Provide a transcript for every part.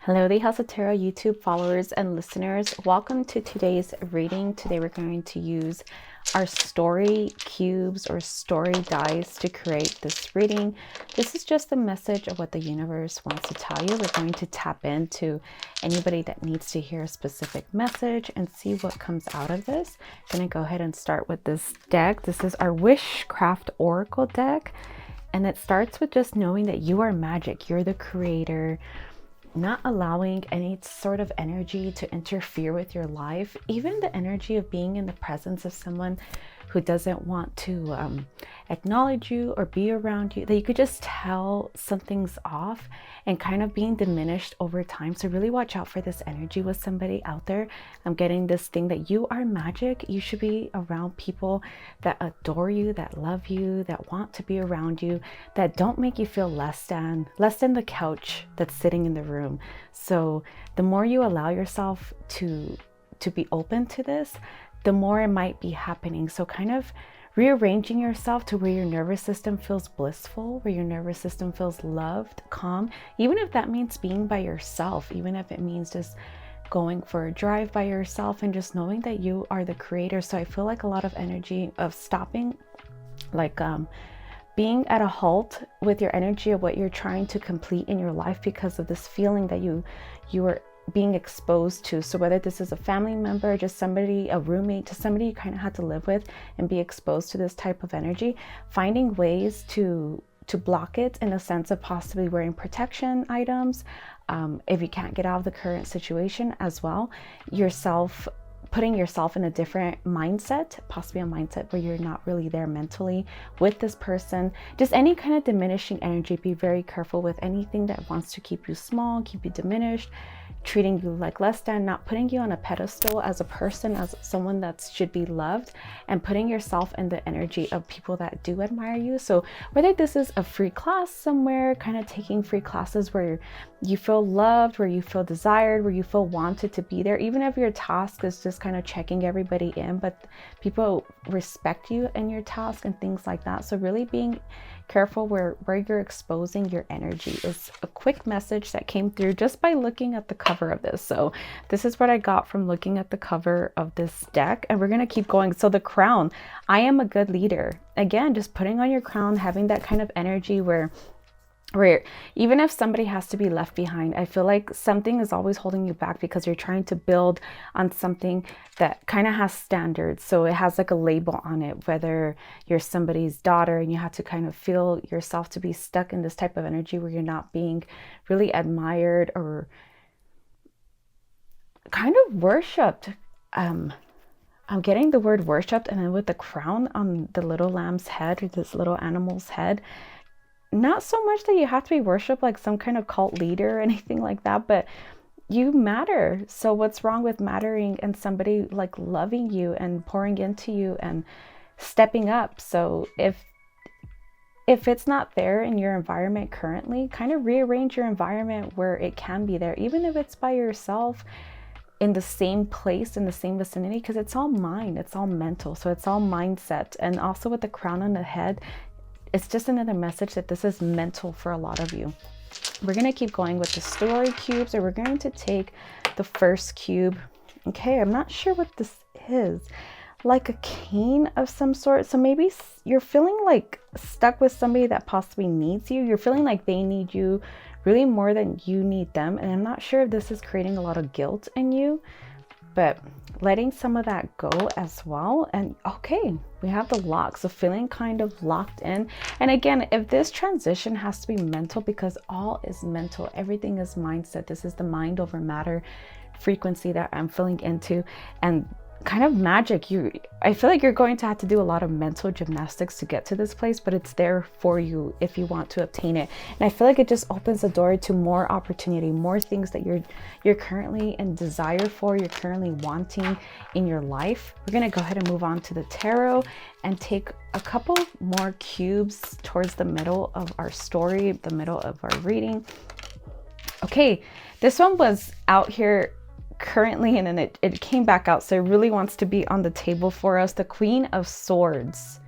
Hello, the House of Tarot YouTube followers and listeners. Welcome to today's reading. Today we're going to use our story cubes or story dice to create this reading. This is just the message of what the universe wants to tell you. We're going to tap into anybody that needs to hear a specific message and see what comes out of this. I'm going to go ahead and start with this deck. This is our Wishcraft Oracle deck. And it starts with just knowing that you are magic. You're the creator. Not allowing any sort of energy to interfere with your life, even the energy of being in the presence of someone who doesn't want to acknowledge you or be around you, that you could just tell something's off and kind of being diminished over time. So really watch out for this energy with somebody out there. I'm getting this thing that you are magic. You should be around people that adore you, that love you, that want to be around you, that don't make you feel less than the couch that's sitting in the room. So the more you allow yourself to be open to this, the more it might be happening. So kind of rearranging yourself to where your nervous system feels blissful, where your nervous system feels loved, calm, even if that means being by yourself, even if it means just going for a drive by yourself and just knowing that you are the creator. So I feel like a lot of energy of stopping, like being at a halt with your energy of what you're trying to complete in your life because of this feeling that you are being exposed to. So whether this is a family member, just somebody, a roommate, to somebody you kind of had to live with and be exposed to this type of energy, finding ways to block it in a sense of possibly wearing protection items. If you can't get out of the current situation as well, putting yourself in a different mindset, possibly a mindset where you're not really there mentally with this person. Just any kind of diminishing energy, be very careful with anything that wants to keep you small, keep you diminished, treating you like less than, not putting you on a pedestal as a person, as someone that should be loved, and putting yourself in the energy of people that do admire you. So whether this is a free class somewhere, kind of taking free classes where you feel loved, where you feel desired, where you feel wanted to be there, even if your task is just kind of checking everybody in, but people respect you in your task and things like that. So really being careful where you're exposing your energy is a quick message that came through just by looking at the cover of this. So this is what I got from looking at the cover of this deck, and we're going to keep going. So the crown, I am a good leader. Again, just putting on your crown, having that kind of energy where even if somebody has to be left behind, I feel like something is always holding you back because you're trying to build on something that kind of has standards. So it has like a label on it, whether you're somebody's daughter and you have to kind of feel yourself to be stuck in this type of energy where you're not being really admired or kind of worshipped. I'm getting the word worshipped, and then with the crown on the little lamb's head, or this little animal's head, not so much that you have to be worshipped like some kind of cult leader or anything like that, but you matter. So what's wrong with mattering and somebody like loving you and pouring into you and stepping up? So if it's not there in your environment currently, kind of rearrange your environment where it can be there, even if it's by yourself in the same place, in the same vicinity, because it's all mind, it's all mental. So it's all mindset. And also with the crown on the head, it's just another message that this is mental for a lot of you. We're going to keep going with the story cubes, or we're going to take the first cube. Okay, I'm not sure what this is. Like a cane of some sort. So maybe you're feeling like stuck with somebody that possibly needs you. You're feeling like they need you really more than you need them. And I'm not sure if this is creating a lot of guilt in you, but letting some of that go as well. And okay, we have the lock. So feeling kind of locked in. And again, if this transition has to be mental, because all is mental, everything is mindset. This is the mind over matter frequency that I'm feeling into. And kind of magic, I feel like you're going to have to do a lot of mental gymnastics to get to this place, but it's there for you if you want to obtain it. And I feel like it just opens the door to more opportunity, more things that you're currently in desire for, you're currently wanting in your life. We're going to go ahead and move on to the tarot and take a couple more cubes towards the middle of our story, the middle of our reading. Okay, this one was out here currently, and then it came back out, so it really wants to be on the table for us. The Queen of Swords.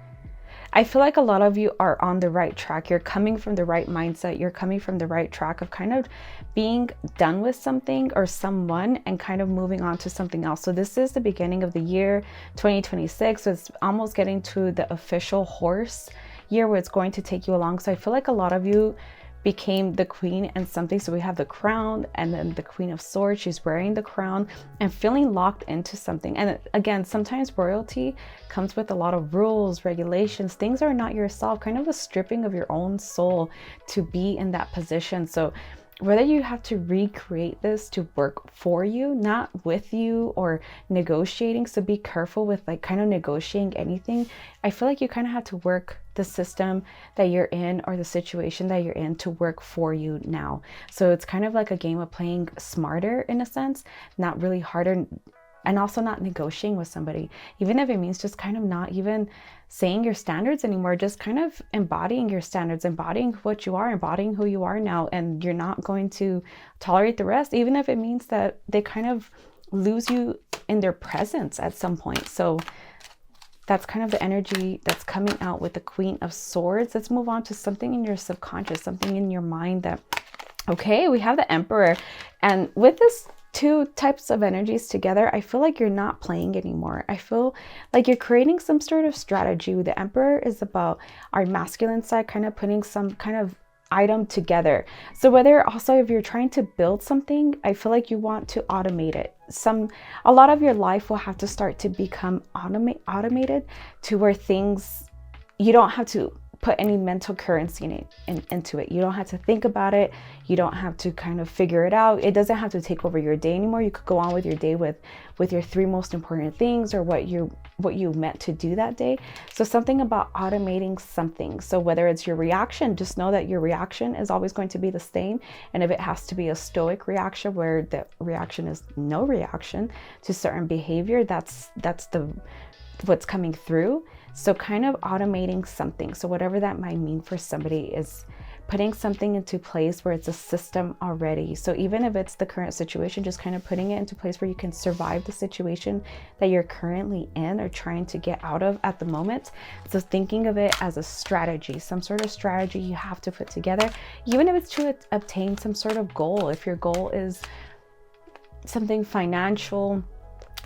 I feel like a lot of you are on the right track. You're coming from the right mindset. You're coming from the right track of kind of being done with something or someone and kind of moving on to something else. So this is the beginning of the year 2026. So it's almost getting to the official horse year where it's going to take you along. So I feel like a lot of you became the queen and something. So we have the crown and then the queen of swords. She's wearing the crown and feeling locked into something. And again, sometimes royalty comes with a lot of rules, regulations. Things are not yourself, kind of a stripping of your own soul to be in that position. So whether you have to recreate this to work for you, not with you, or negotiating. So be careful with like kind of negotiating anything. I feel like you kind of have to work the system that you're in or the situation that you're in to work for you now. So it's kind of like a game of playing smarter in a sense, not really harder, and also not negotiating with somebody, even if it means just kind of not even saying your standards anymore, just kind of embodying your standards, embodying what you are, embodying who you are now, and you're not going to tolerate the rest, even if it means that they kind of lose you in their presence at some point. So that's kind of the energy that's coming out with the Queen of Swords. Let's move on to something in your subconscious, something in your mind that, okay, we have the Emperor. And with this two types of energies together, I feel like you're not playing anymore. I feel like you're creating some sort of strategy. The Emperor is about our masculine side, kind of putting some kind of item together. So whether also if you're trying to build something, I feel like you want to automate it. A lot of your life will have to start to become automated to where things, you don't have to put any mental currency into it. You don't have to think about it. You don't have to kind of figure it out. It doesn't have to take over your day anymore. You could go on with your day with your three most important things or what you meant to do that day. So something about automating something. So whether it's your reaction, just know that your reaction is always going to be the same. And if it has to be a stoic reaction where the reaction is no reaction to certain behavior, that's what's coming through. So kind of automating something. So whatever that might mean for somebody is putting something into place where it's a system already. So even if it's the current situation, just kind of putting it into place where you can survive the situation that you're currently in or trying to get out of at the moment. So thinking of it as a strategy, some sort of strategy you have to put together, even if it's to obtain some sort of goal. If your goal is something financial,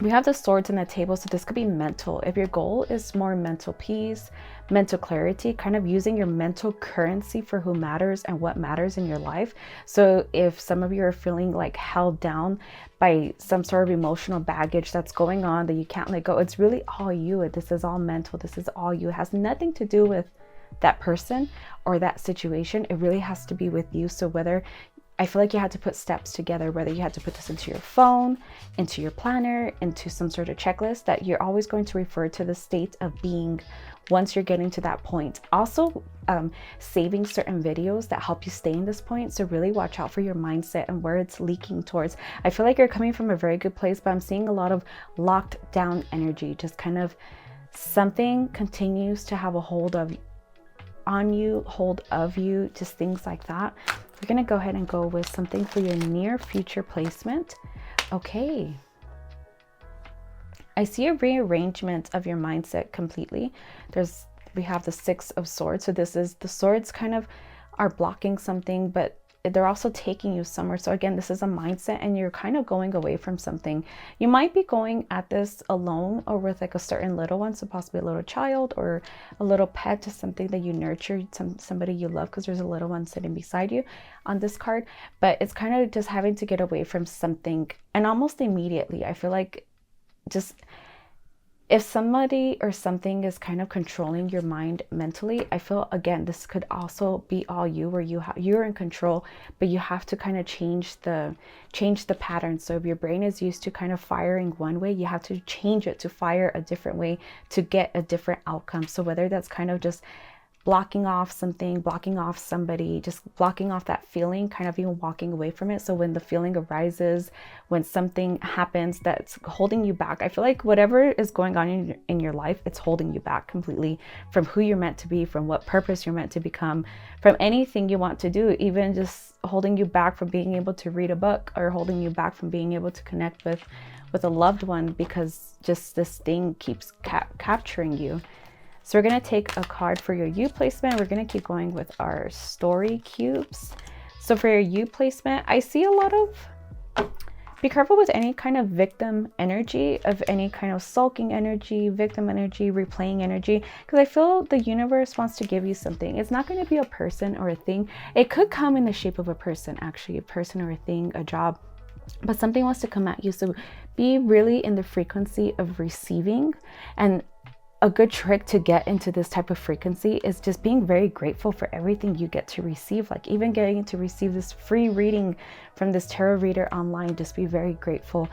we have the swords on the table, so this could be mental. If your goal is more mental peace, mental clarity, kind of using your mental currency for who matters and what matters in your life. So if some of you are feeling like held down by some sort of emotional baggage that's going on that you can't let go, it's really all you. This is all mental. This is all you. It has nothing to do with that person or that situation. It really has to be with you. So whether I feel like you had to put steps together, whether you had to put this into your phone, into your planner, into some sort of checklist, that you're always going to refer to the state of being once you're getting to that point. Also, saving certain videos that help you stay in this point. So really watch out for your mindset and where it's leaking towards. I feel like you're coming from a very good place, but I'm seeing a lot of locked down energy. Just kind of something continues to have a hold of you, just things like that. We're going to go ahead and go with something for your near future placement. Okay. I see a rearrangement of your mindset completely. We have the Six of Swords. So this is the swords kind of are blocking something, but they're also taking you somewhere. So again, this is a mindset and you're kind of going away from something. You might be going at this alone or with like a certain little one. So possibly a little child or a little pet, to something that you nurture, somebody you love, because there's a little one sitting beside you on this card. But it's kind of just having to get away from something, and almost immediately. I feel like just if somebody or something is kind of controlling your mind mentally, I feel, again, this could also be all you, where you're in control, but you have to kind of change the pattern. So if your brain is used to kind of firing one way, you have to change it to fire a different way to get a different outcome. So whether that's kind of just blocking off something, blocking off somebody, just blocking off that feeling, kind of even walking away from it. So when the feeling arises, when something happens that's holding you back, I feel like whatever is going on in your life, it's holding you back completely from who you're meant to be, from what purpose you're meant to become, from anything you want to do, even just holding you back from being able to read a book, or holding you back from being able to connect with a loved one, because just this thing keeps capturing you. So we're going to take a card for your U placement. We're going to keep going with our story cubes. So for your U placement, I see a lot of, be careful with any kind of victim energy, of any kind of sulking energy, victim energy, replaying energy, because I feel the universe wants to give you something. It's not going to be a person or a thing. It could come in the shape of a person, actually, a person or a thing, a job, but something wants to come at you. So be really in the frequency of receiving. And a good trick to get into this type of frequency is just being very grateful for everything you get to receive. Like even getting to receive this free reading from this tarot reader online, just be very grateful.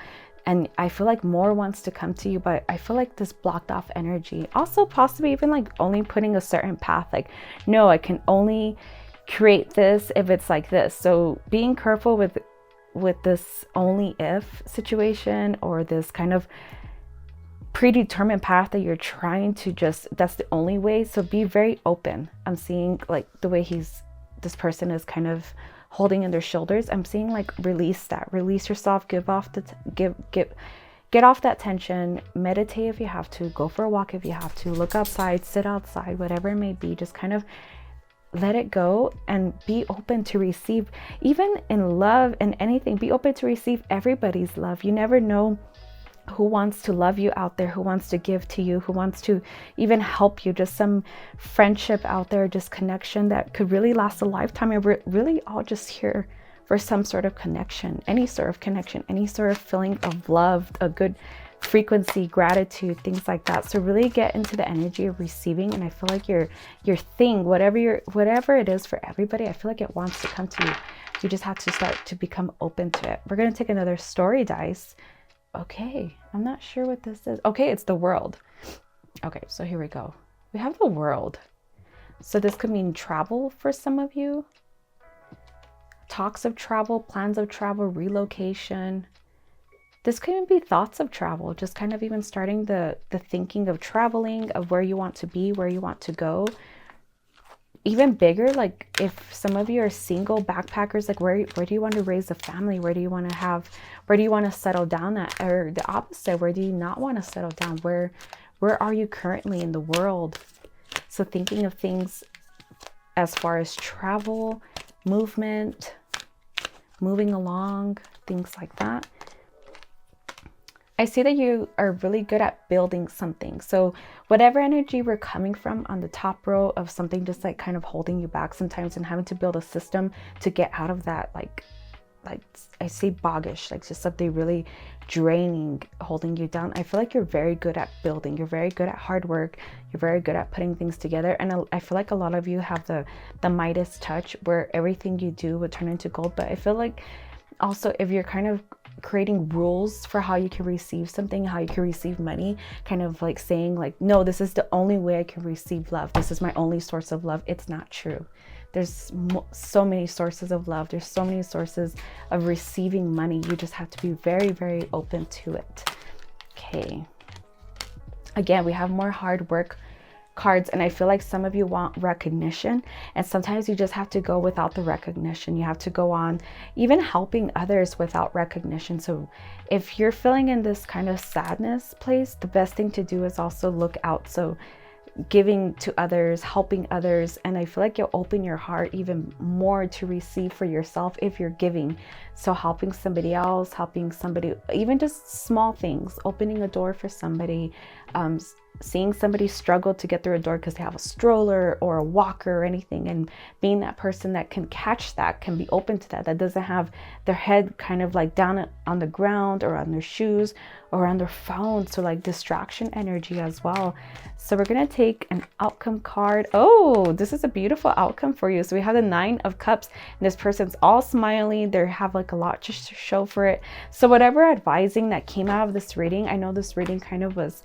And I feel like more wants to come to you, but I feel like this blocked off energy. Also possibly even like only putting a certain path, like, no, I can only create this if it's like this. So being careful with this only if situation, or this kind of predetermined path that you're trying to just, that's the only way. So be very open. I'm seeing like the way this person is kind of holding in their shoulders. I'm seeing like release yourself, get off that tension, meditate if you have to, go for a walk if you have to, look outside, sit outside, whatever it may be, just kind of let it go and be open to receive. Even in love and anything, be open to receive everybody's love. You never know who wants to love you out there, who wants to give to you, who wants to even help you, just some friendship out there, just connection that could really last a lifetime. And we're really all just here for some sort of connection, any sort of connection, any sort of feeling of love, a good frequency, gratitude, things like that. So really get into the energy of receiving. And I feel like your thing, whatever it is for everybody, I feel like it wants to come to you. You just have to start to become open to it. We're going to take another story dice. Okay, I'm not sure what this is. Okay, it's the World. Okay, so here we go. We have the World. So this could mean travel for some of you. Talks of travel, plans of travel, relocation. This could even be thoughts of travel, just kind of even starting the thinking of traveling, of where you want to be, where you want to go. Even bigger, like if some of you are single backpackers, like where do you want to raise a family? Where do you want to settle down at? Or the opposite, where do you not want to settle down? Where are you currently in the world? So thinking of things as far as travel, movement, moving along, things like that. I see that you are really good at building something. So whatever energy we're coming from on the top row of something just like kind of holding you back sometimes, and having to build a system to get out of that, like I see boggish, like just something really draining, holding you down. I feel like you're very good at building. You're very good at hard work. You're very good at putting things together. And I feel like a lot of you have the Midas touch, where everything you do would turn into gold. But I feel like also if you're kind of creating rules for how you can receive something, how you can receive money, kind of like saying like, no, this is the only way I can receive love. This is my only source of love. It's not true. There's so many sources of love. There's so many sources of receiving money. You just have to be very, very open to it. Okay. Again, we have more hard work cards, and I feel like some of you want recognition, and sometimes you just have to go without the recognition. You have to go on even helping others without recognition. So if you're feeling in this kind of sadness place, the best thing to do is also look out. So giving to others, helping others, and I feel like you'll open your heart even more to receive for yourself if you're giving. So helping somebody else, helping somebody, even just small things, opening a door for somebody, seeing somebody struggle to get through a door because they have a stroller or a walker or anything, and being that person that can catch that, can be open to that doesn't have their head kind of like down on the ground or on their shoes or on their phone. So like distraction energy as well. So we're going to take an outcome card. Oh, this is a beautiful outcome for you. So we have the 9 of Cups, and this person's all smiley. They have like a lot to show for it. So whatever advising that came out of this reading, I know this reading kind of was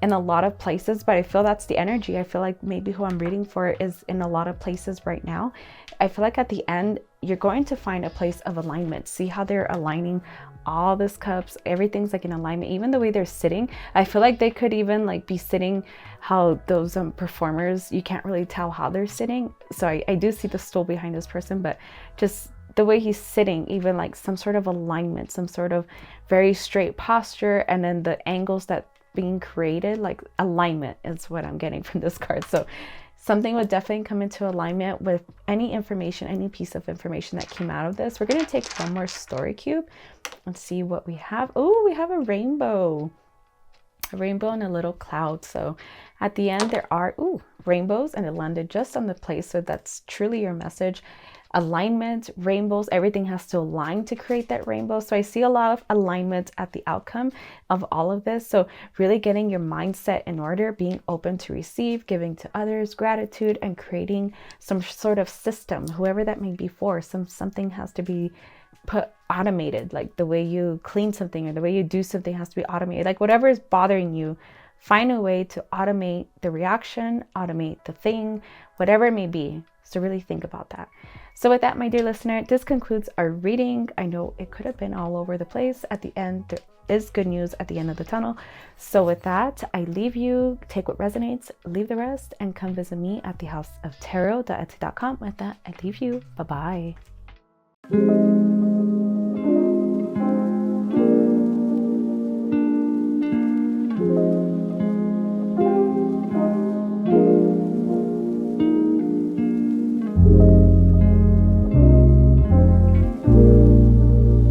in a lot of places, but I feel that's the energy. I feel like maybe who I'm reading for is in a lot of places right now. I feel like at the end, you're going to find a place of alignment. See how they're aligning all this cups, everything's like in alignment, even the way they're sitting. I feel like they could even like be sitting how those performers, you can't really tell how they're sitting. So I do see the stool behind this person, but just the way he's sitting, even like some sort of alignment, some sort of very straight posture, and then the angles that being created, like alignment is what I'm getting from this card. So something would definitely come into alignment with any information, any piece of information that came out of this. We're going to take one more story cube and see what we have. Oh, we have a rainbow and a little cloud. So at the end there are rainbows, and it landed just on the place. So that's truly your message. Alignment, rainbows, everything has to align to create that rainbow. So I see a lot of alignment at the outcome of all of this. So really getting your mindset in order, being open to receive, giving to others, gratitude, and creating some sort of system, whoever that may be for. Something has to be automated, like the way you clean something or the way you do something has to be automated. Like whatever is bothering you, find a way to automate the reaction, automate the thing, whatever it may be. So really think about that. So with that, my dear listener, this concludes our reading. I know it could have been all over the place. At the end, there is good news at the end of the tunnel. So with that, I leave you. Take what resonates, leave the rest, and come visit me at thehouseoftarot.etsy.com. With that, I leave you. Bye-bye.